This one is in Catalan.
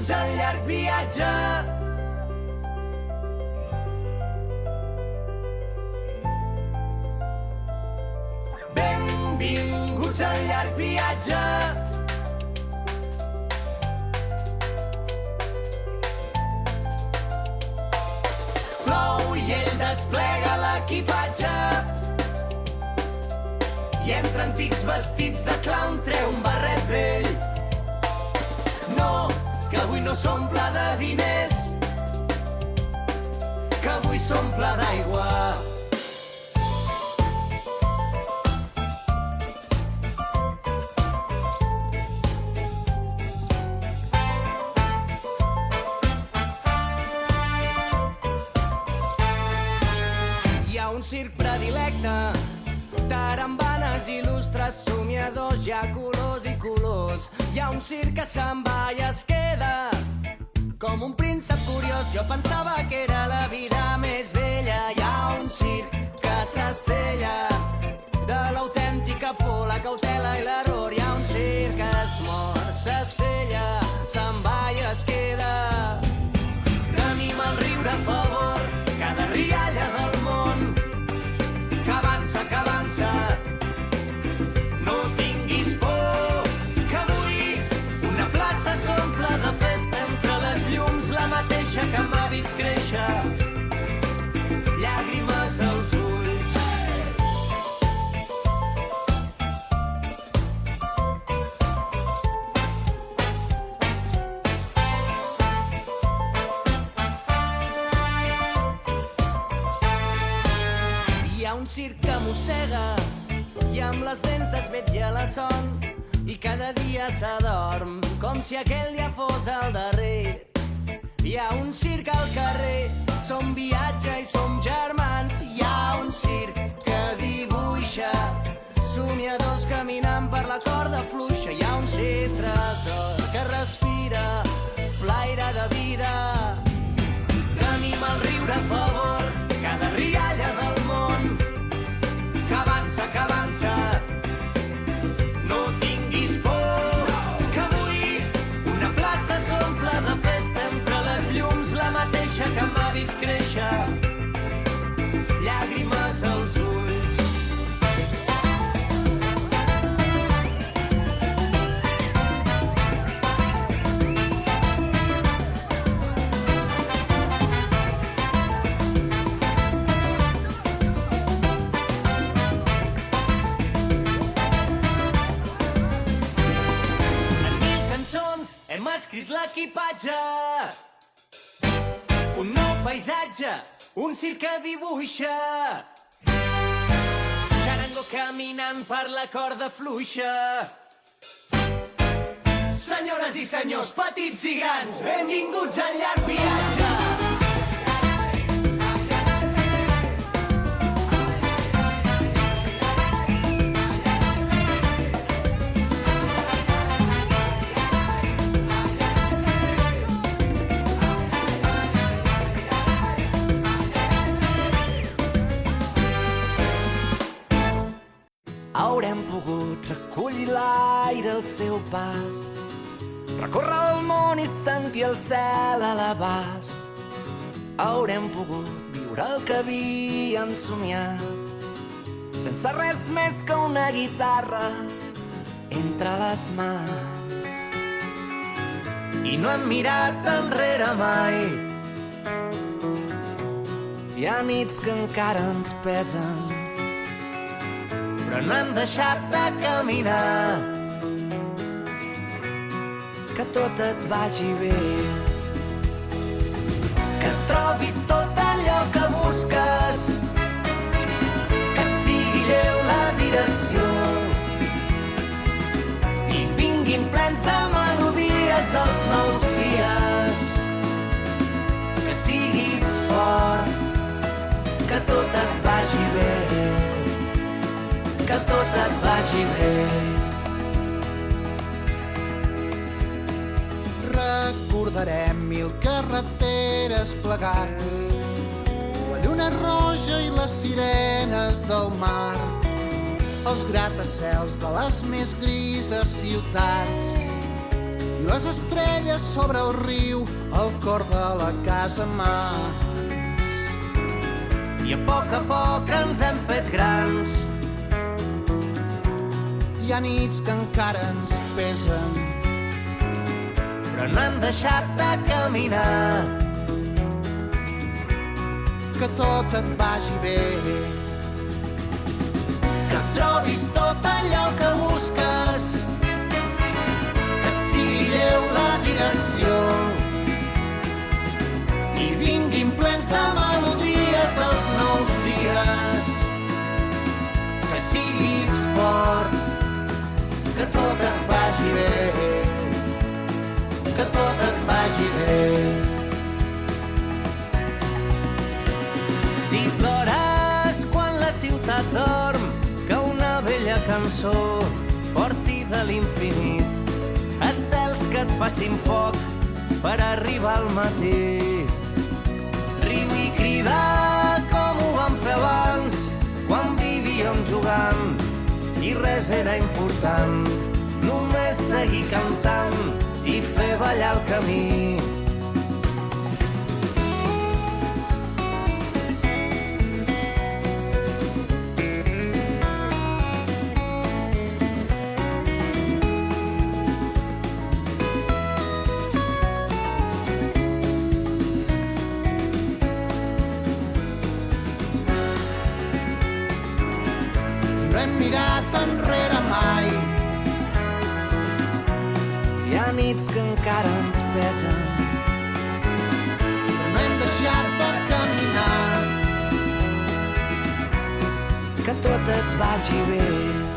Benvinguts al llarg viatge. Benvinguts al llarg viatge. Plou i ell desplega l'equipatge i entre antics vestits de clown treu un barret vell. No, que avui no s'omple de diners, que avui s'omple d'aigua. Hi ha un circ predilecte, tarambanes il·lustres, somiadors, hi ha colors i colors. Hi ha un circ que se'n va i es queda com un príncep curiós. Jo pensava que era la vida més bella. Hi ha un circ que s'estella de l'autèntica por, la cautela i l'error. Hi ha un circ que es mor, s'estella, se'n va i es queda. Tenim el riure a favor, cada rialla del món que avança, que avança. No tinguis por, que avui una plaça s'omple de festa entre les llums, la mateixa que m'ha vist créixer, llàgrimes als ulls. Hi ha un circ que mossega i amb les dents desvetlla la son i cada dia s'adorm com si aquell dia fos el darrer. Hi ha un circ al carrer, som viatge i som germans. Hi ha un circ que dibuixa somiadors caminant per la corda fluixa. Hi ha un circ tresor que respira flaire de vida. Tenim el riure a favor, cada rialla del món que avança, que avança. No tinguis por, que avui una plaça s'omple de festa entre les llums, la mateixa que m'ha vist créixer, llàgrimes als ulls. Hem escrit l'equipatge, un nou paisatge, un circ que dibuixa, xarango caminant per la corda fluixa. Senyores i senyors, petits i grans, benvinguts al llarg viatge. Haurem pogut recollir l'aire al seu pas, recórrer el món i sentir el cel a l'abast. Haurem pogut viure el que havíem somiat, sense res més que una guitarra entre les mans. I no hem mirat enrere mai. Hi ha nits que encara ens pesen, però no hem deixat de caminar. que tot et vagi bé, Que trobis tot allò que busques, que et sigui lleu la direcció i vinguin plens de melodies els nous dies. Que siguis fort, que tot et vagi bé, que tot et vagi bé. Recordarem mil carreteres plegats, la lluna roja i les sirenes del mar, els gratacels de les més grises ciutats i les estrelles sobre el riu, el cor de la casa Mas. I a poc ens hem fet grans. Hi ha nits que encara ens pesen, però no hem deixat de caminar. que tot et vagi bé, que trobis tot allò que busques, que et sigui lleu la direcció i vinguin plens de melodies els nous dies, que siguis fort, que tot et vagi bé, que tot et vagi bé. Si plores quan la ciutat dorm, que una vella cançó porti de l'infinit estels que et facin foc per arribar al matí. Riu i crida com ho vam fer abans, quan vivíem jugant i res era important, només seguir cantant i fer ballar el camí. No hem mirat enrere mai, Hi ha nits que encara ens pesen, però no hem deixat de caminar, que tot et vagi bé.